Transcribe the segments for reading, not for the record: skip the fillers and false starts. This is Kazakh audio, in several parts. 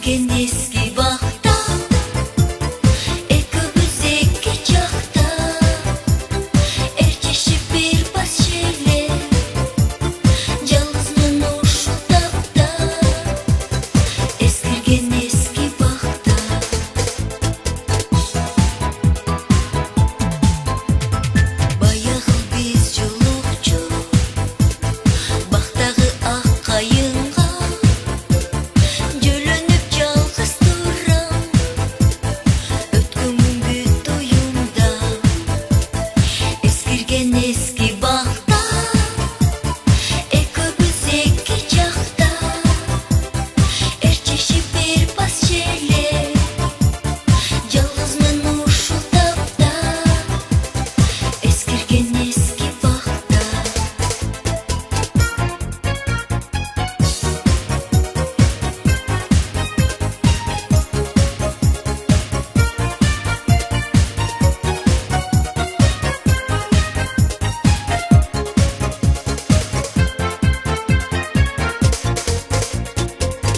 Eskirgen eski bakta, ekibüz iki çakta, erçeşip bir bas şeyler, yalnızmın uşu tapta. Eskirgen eski bakta, bayağı biz yolukçu, baktağı ak kayınga, jölönüp жалгыз турам, өткөнмүн бүт оюмда. Eskirgen eski bakta, экөөбүз эки жакта, эрчешип бир бас желе, жалгызмын ушул тапта. Eskirgen eski bakta.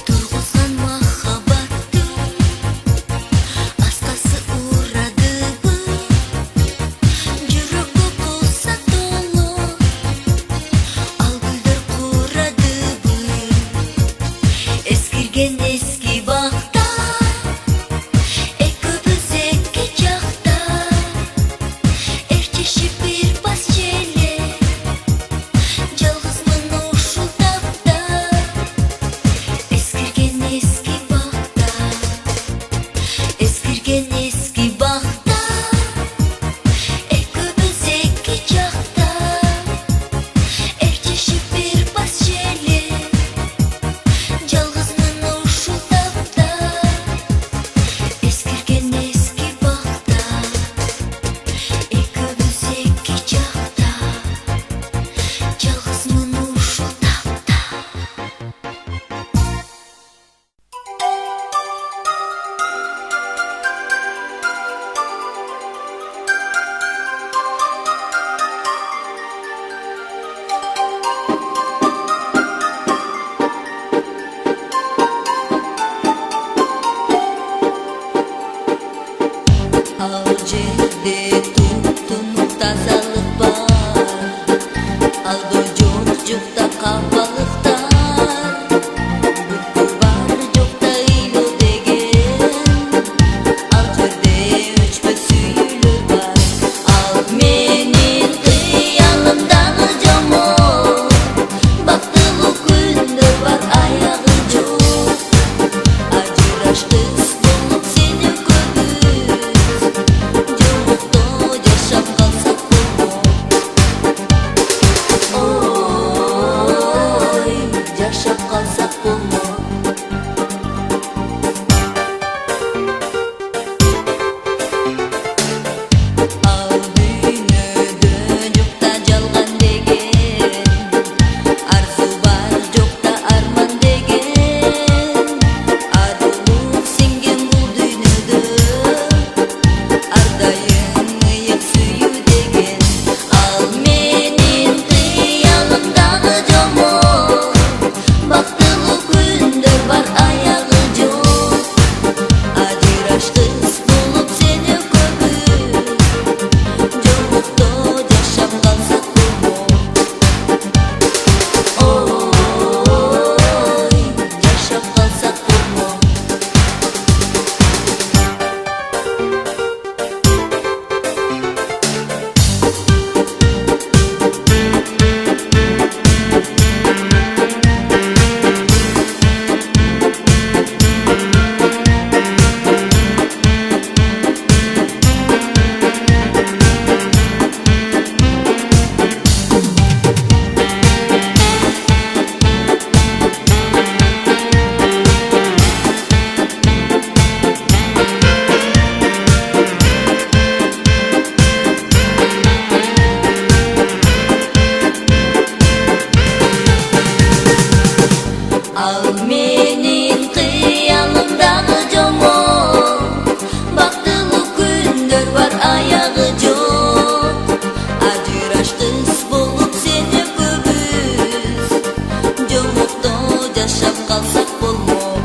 Тургузган махаббатты аскасы урадыбы, жүрөгкө болсо толо, ал гүлдөр курадыбы. Eskirgen eski bakта, экөөбүз эки жакта, эрчешип бир бас желе, жалгызмын ушул тапта. Eskirgen eski bakta, eskirgen eski bakta, ekөөбүз эки жакта, эрчешип бир бас желе, жалгызмын ушул тапта. Eskirgen eski bakta, экөөбүз эки жакта, жалгызмын ушул тапта. Ал жерде туп-тунук тазалык бар, алды жок жукта кабалыктар, бүткүл бар жокта ыйлоо деген, ал жерде өчпөс сүйүүлөр бар. Ал менин кыялымдагы жомок, бактылуу күндөр бар, аягы жок, ажырашкыс болуп сени көбүз, жолукто жашап калсак болмок. Ой, жашап калсак болмок. Ал дүйнөдө жокта жалган деген, арзу бар жокта арман деген, арулук сиңген бул дүйнөдө, ар дайым ыйык сүйүү деген. Ал менин кыялымдагы жомок, бактылуу күндөр бар, аягы жок, ажырашкыс болуп сени көбүз, жолукто жашап калсак болмок. Ой, жашап калсак болмок. Ал менин кыялымдагы жомок, бактылуу күндөр бар, аягы жок, ажырашкыс болуп сени көбүз, жолукто жашап калсак болмок.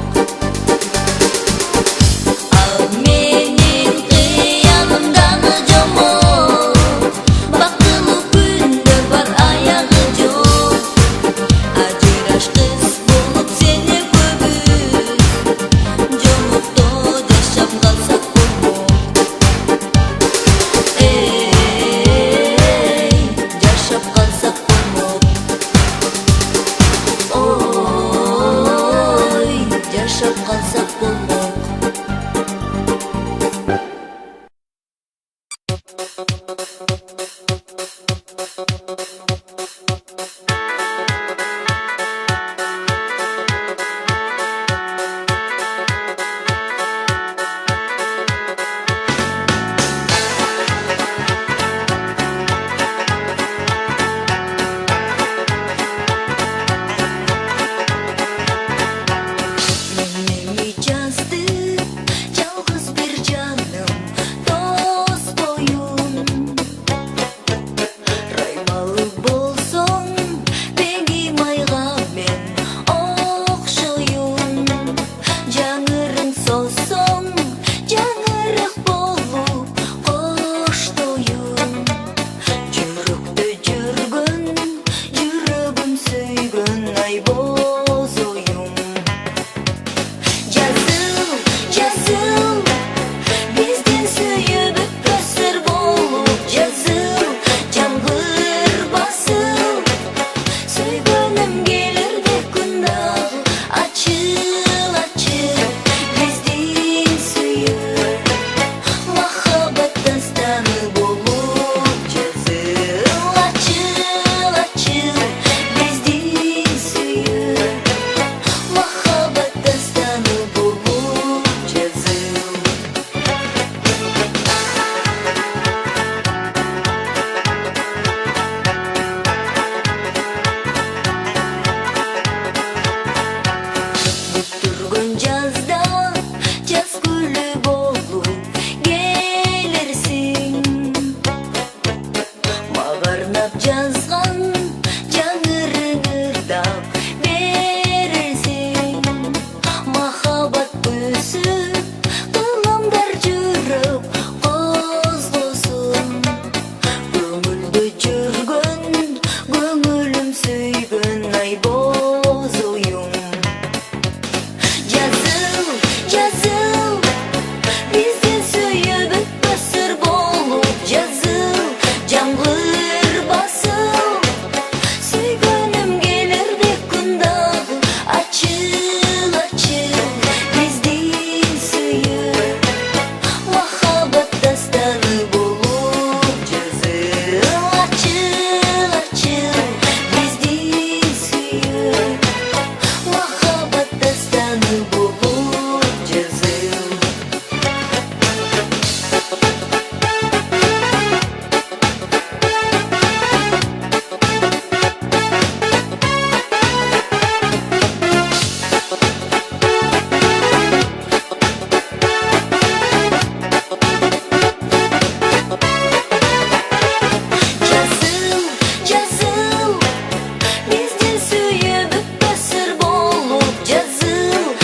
Canı bulup cazım. Cazım, cazım, bizden suyup ösür bolup cazım,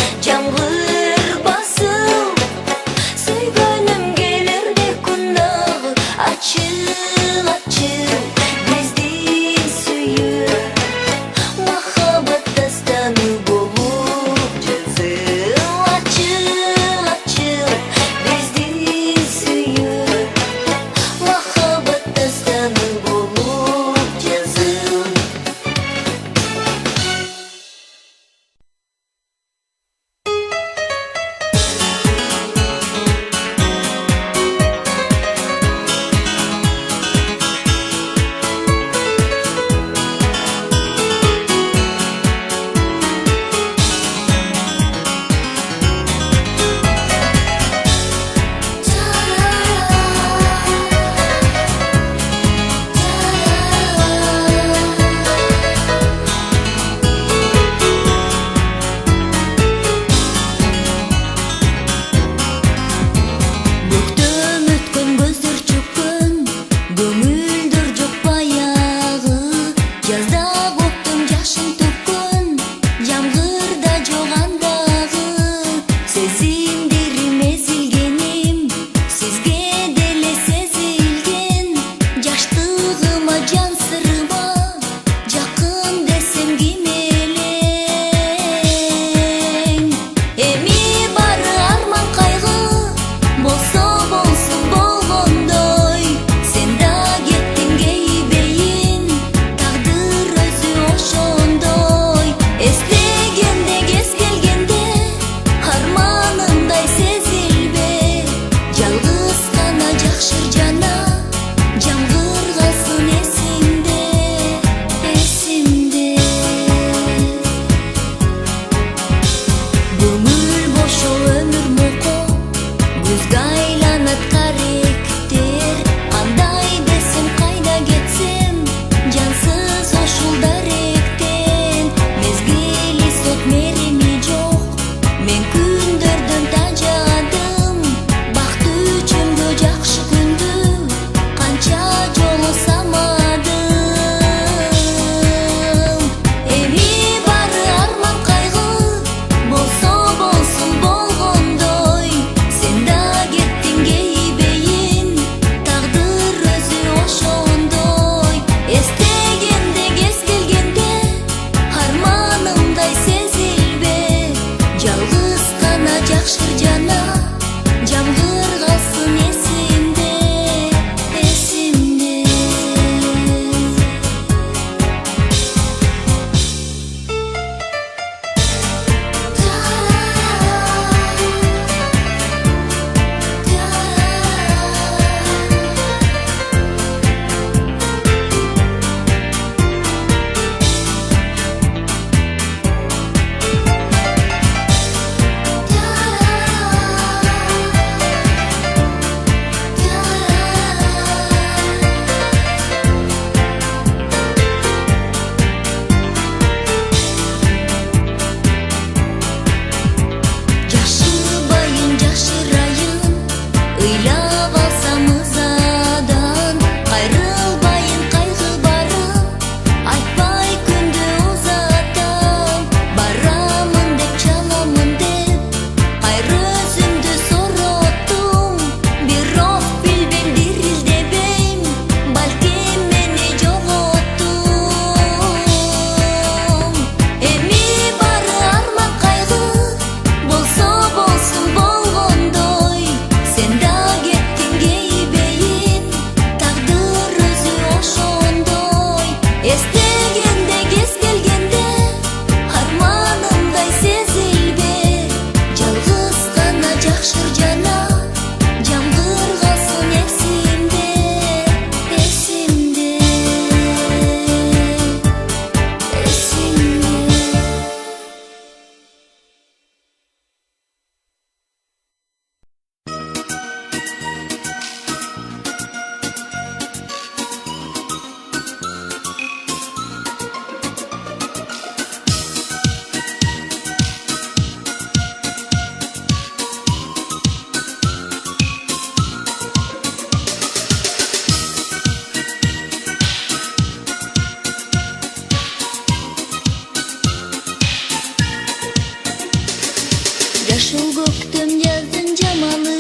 Жашыл көктөм жаздын жамалы,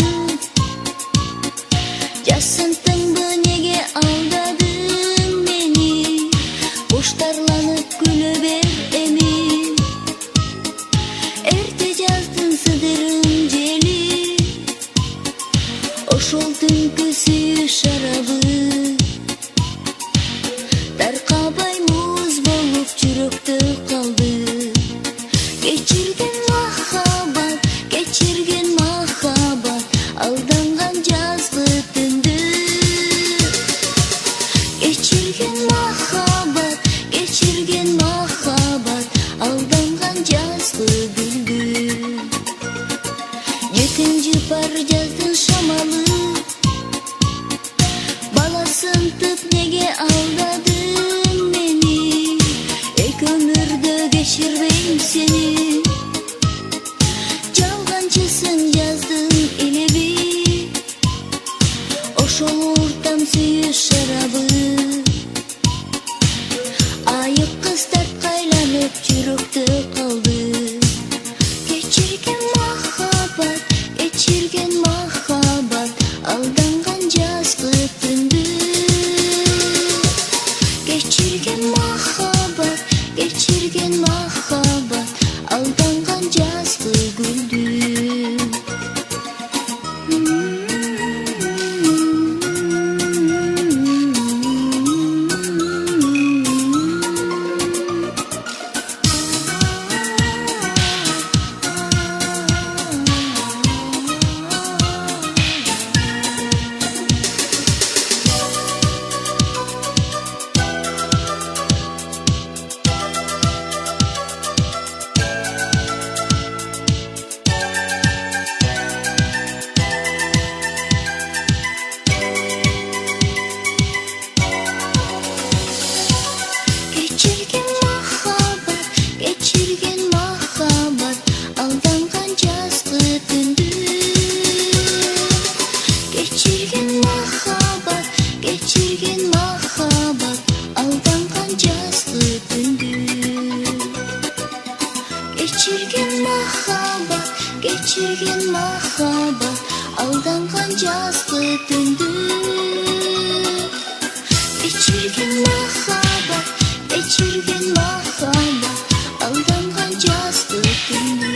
жасынтыңбы неге алдадың мени? Куштарланып күлө бер эми, эрте жаздын сыдырын жели, ошол түнкү сүйүү шарабы таркабай муз болуп жүрөктө калды. Кечирген махаббат, кечирген махаббат, алданган жазгы түндү. Кечирген махаббат, кечирген махаббат, алданган жазгы гүлдү. Жетин жыпар жаздын шамалы, баласынтып неге алдадың мени? Эки өмүрдө кечирбейм сени, жалганчысың жаздын илеби, ошол уртам сүйүү шарабы. Айык кыз тарткайланып жүрөктө калды. Кечирген махаббат, кечирген махаббат, алданган жазгы түндү. Кечирген махаббат, кечирген махаббат, алданган жазгы гүлдү. Кечирген махаббат, кечирген махаббат, алданган жазгы түндү. Кечирген махаббат, кечирген махаббат, алданган жазгы түндү. Кечирген махаббат, кечирген махаббат, алданган жазгы түндү. Кечирген махаббат, кечирген махаббат, алданган жазгы түндү.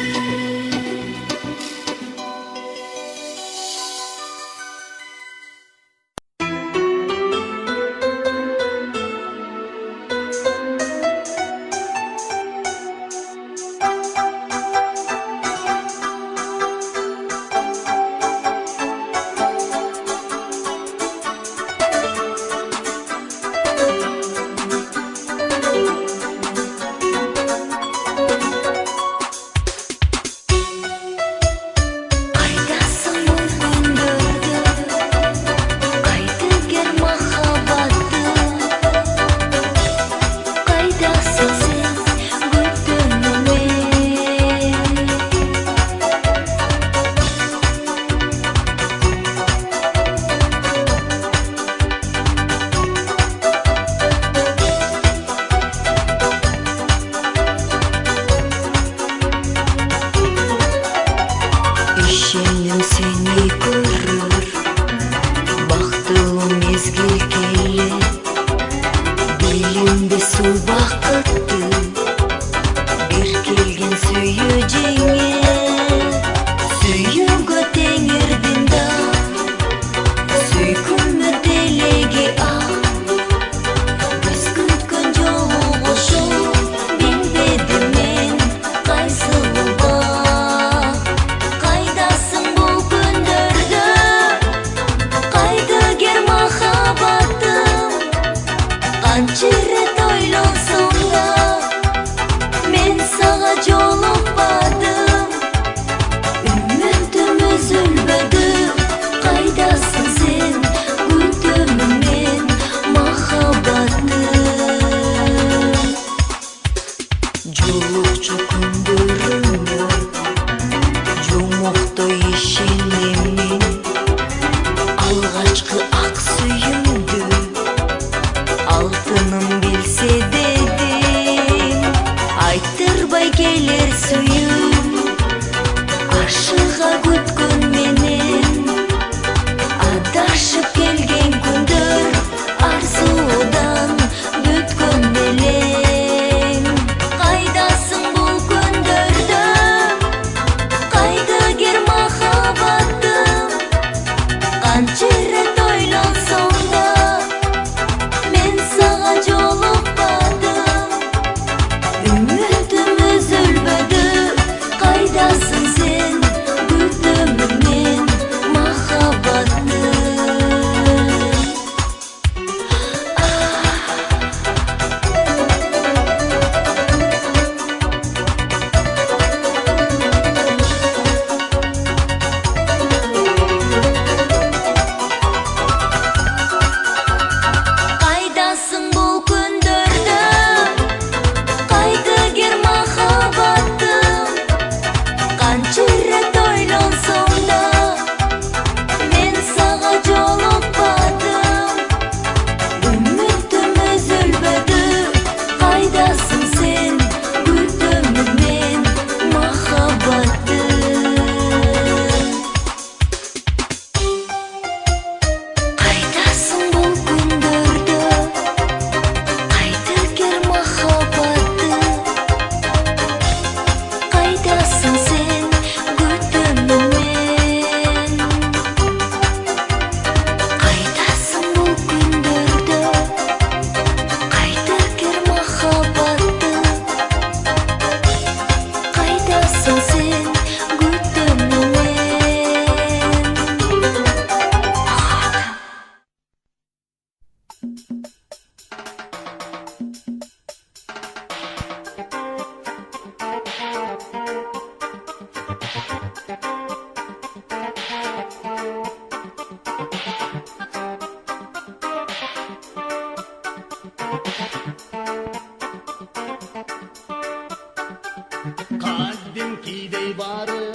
barı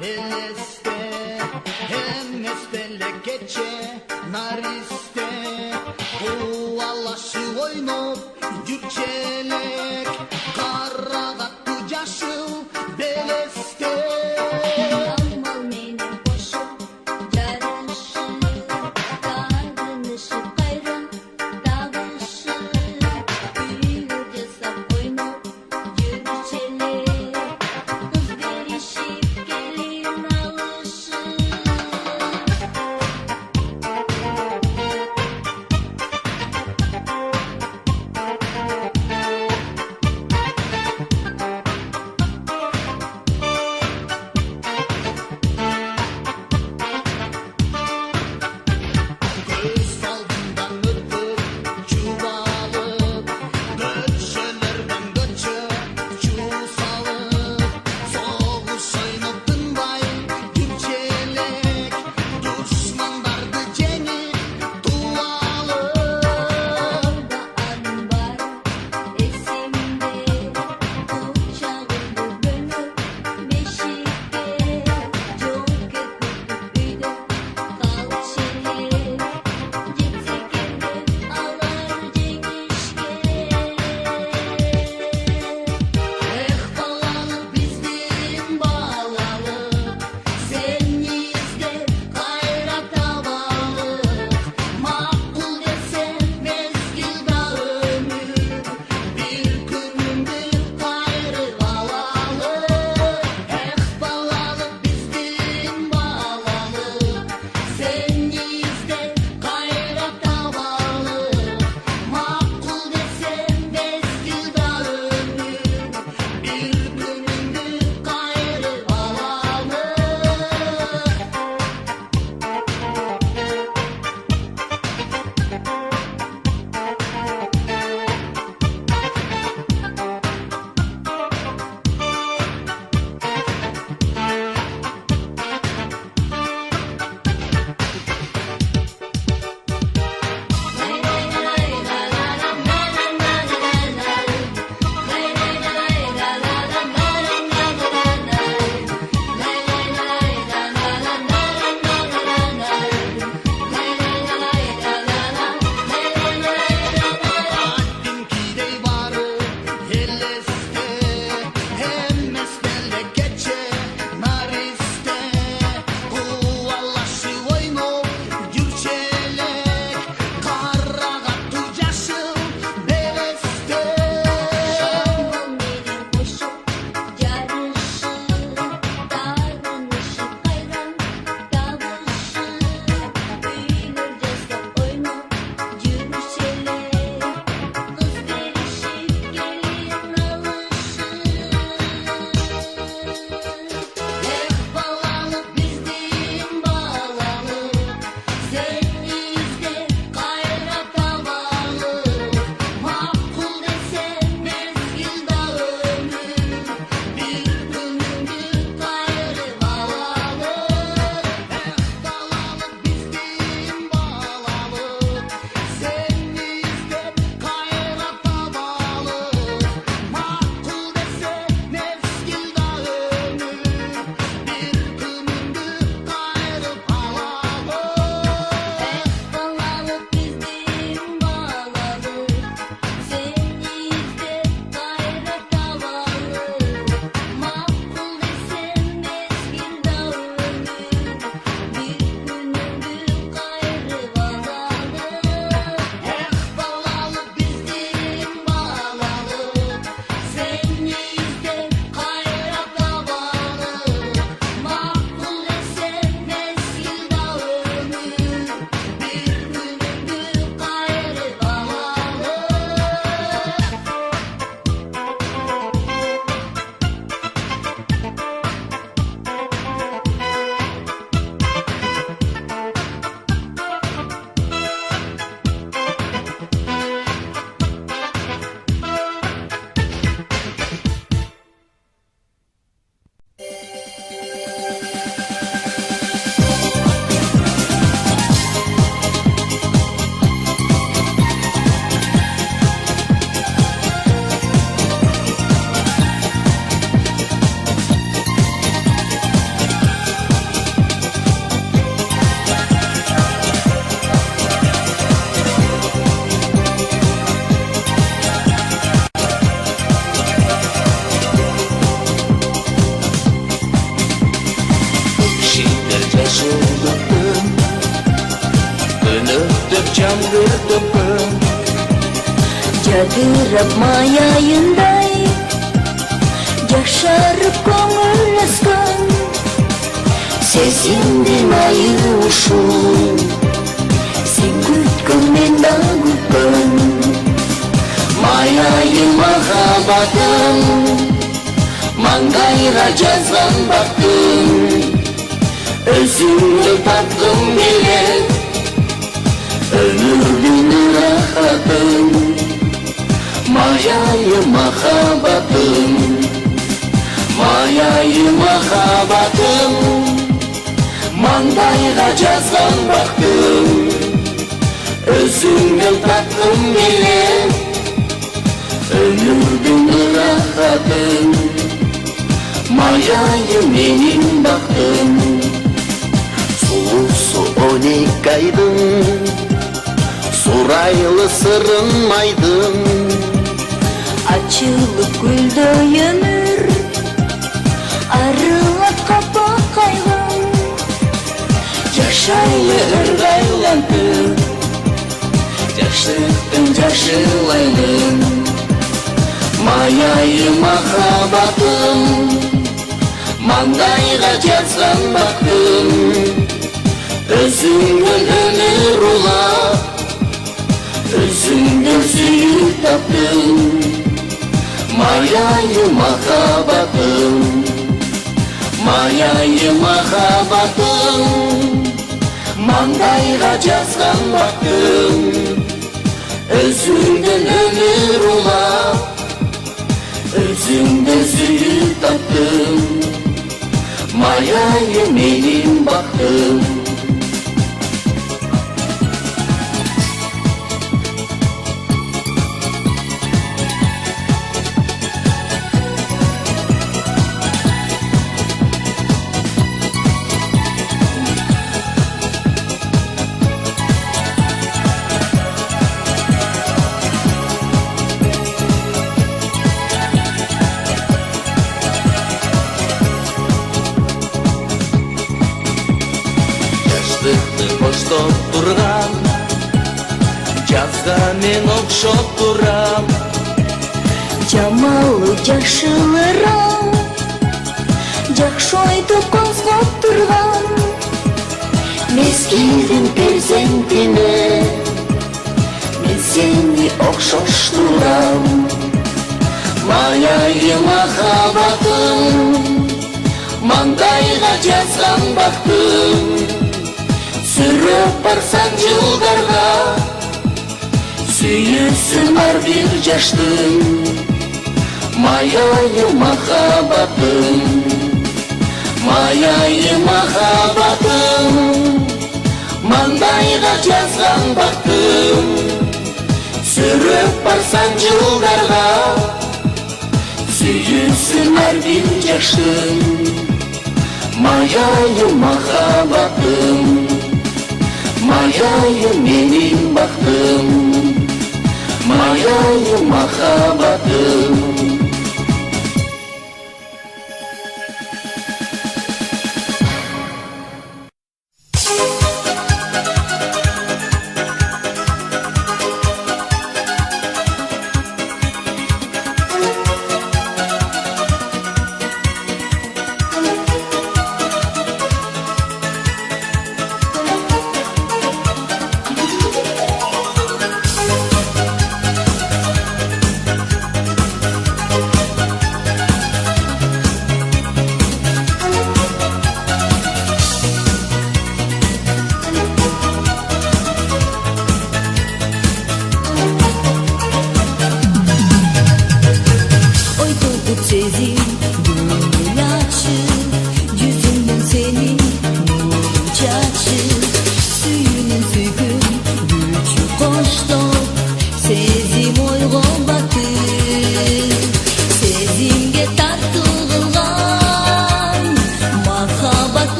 heleste hem espele geçe nariste Uvalaşı oynop cürçelek Karagatı yaşıl beleste Amal meni boşup yarışı Dargınışı kayrım dağışı Büyürde sap oynup yürüçelik Kız verişip gelin alışı жаңғыртыппын жадырап маяйындай жашарып көңіл асқан сезімдің айы ушул сен күткөн мен да күткөн маяйы махаббатым маңдайға жазған бақтым өзіңді тапқым келет өмірдің рахатын маяйы махаббатым маяйы махаббатым маңдайға жазған бақтым өзіңді тапқым келет өмірдің рахатын маяйы менің бақтым сұлусу 12 айдың сурайлы сырын айдың açılıp gülдөй өмір арылап қапақ қайғым жашайлы ырғайлантып жаштықтың жашылайдың маяйы махаббатым маңдайға жазған бақтым өзіңнен өмір улап өзіңді сүйіп таптым маяйы махаббатым маяйы махаббатым маңдайға жазған бақтым өзіңнен өмір улап өзіңді сүйіп таптым маяйы менің бақтым Қоштоп тұрған жазға мен оқшоп тұрам жамалы жашылырам жакшы ойду козгоп турган мезгилдин перзентине мен сени окшоштурам маяйы махаббатым маңдайға жазған бақтым сүрөп барсаң жылдарға сүйүүсүн ар бир жаштың маяйы махаббатым маяйы махаббатым маңдайға жазған бақтым сүрөп барсаң жылдарға сүйүүсүн ар бир жаштың маяйы махаббатым маяйы менің бақтым маяйы махаббатым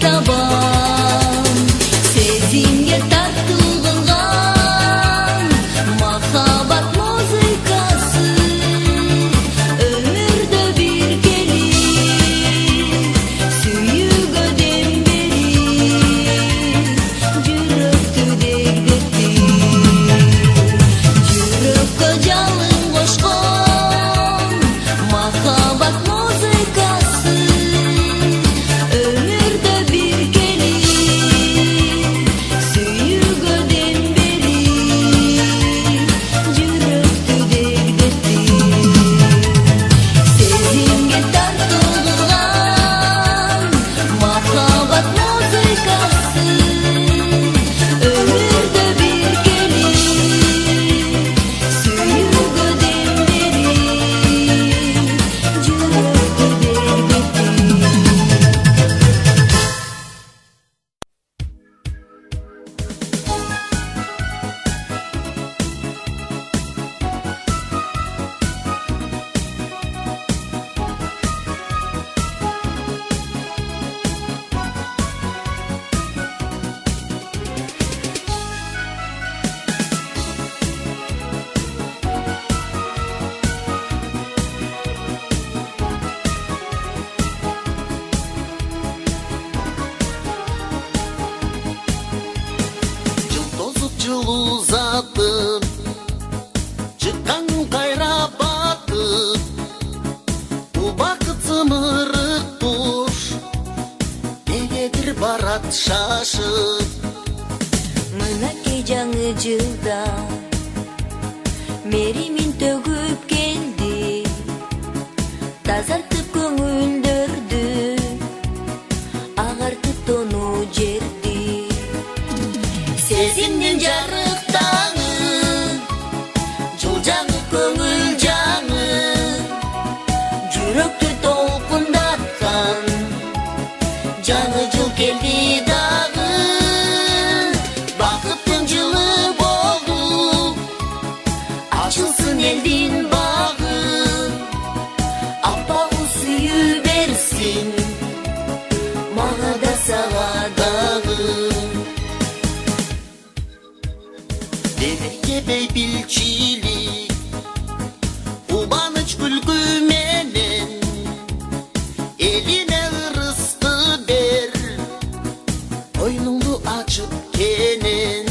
табам. Сезимге тартылган махаббат музыкасы өмүрдө бир келип сүйүүгө дем берип жүрөктү дегдетип жүрөккө жалын кошкон махаббат музыкасы өмүрдө бир келип сүйүүгө дем берип жүрөктү дегдетип сезимге тартылган махаббат музыкасы өмүрдө бир келип сүйүүгө дем берип жүрөктү Жыл тозуп жыл узатып чыккан кайра батып убакыт зымырык туш негедир барат шашып мынакей жаңы жылда меримин төгүп келди тазартып көңүлдөрдү агартып тону жерди сезимдин жарык таңы жыл жаңы көңүл жаңы жүрөктү толкундаткан жаңы жыл келди дагы бакыттын жылы болуп ачылсын элдин багы аппагы сүйүү берсин мага да сага дагы Демирге бейбилчилик кубаныч күлкү менен элине ырысты бер койнуңду ачып кенен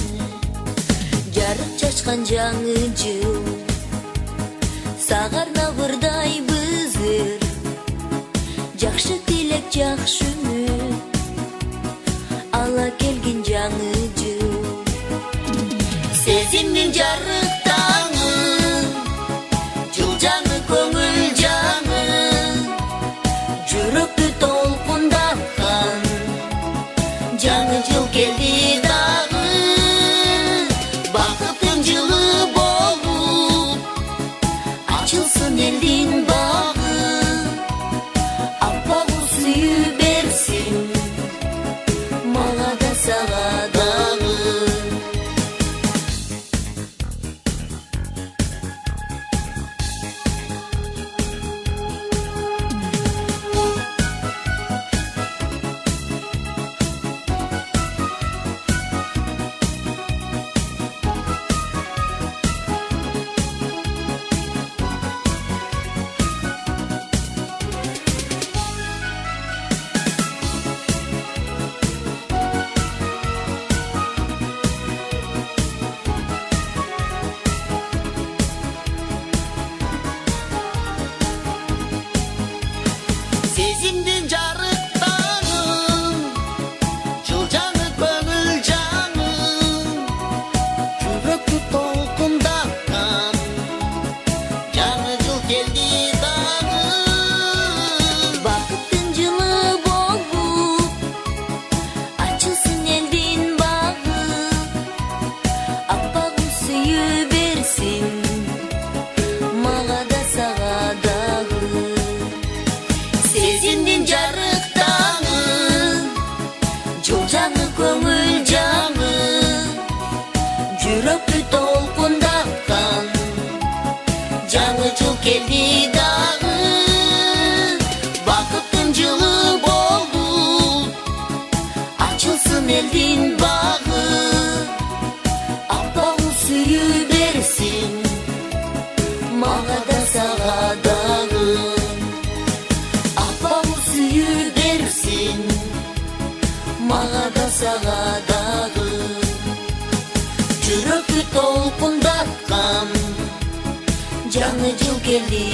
жарык чачкан жаңы жыл сага арнабырдай бызыр жакшы тилек жакшы үмүт ала келген жаңы жыл сезимдин жарык таңы жыл жаңы көңүл жаңы жүрөктү толкундаткан жаңы жыл келди дагы бакыттын жылы болуп ачылсын элдин багы аппагы сүйүү берсин мага да сага дагы elдің бағы, аппақ сүйі берсін, мага да сага дагы. Аппақ сүйі берсін, мага да сага дагы. Жүректі толқындатқан жаңы жыл келді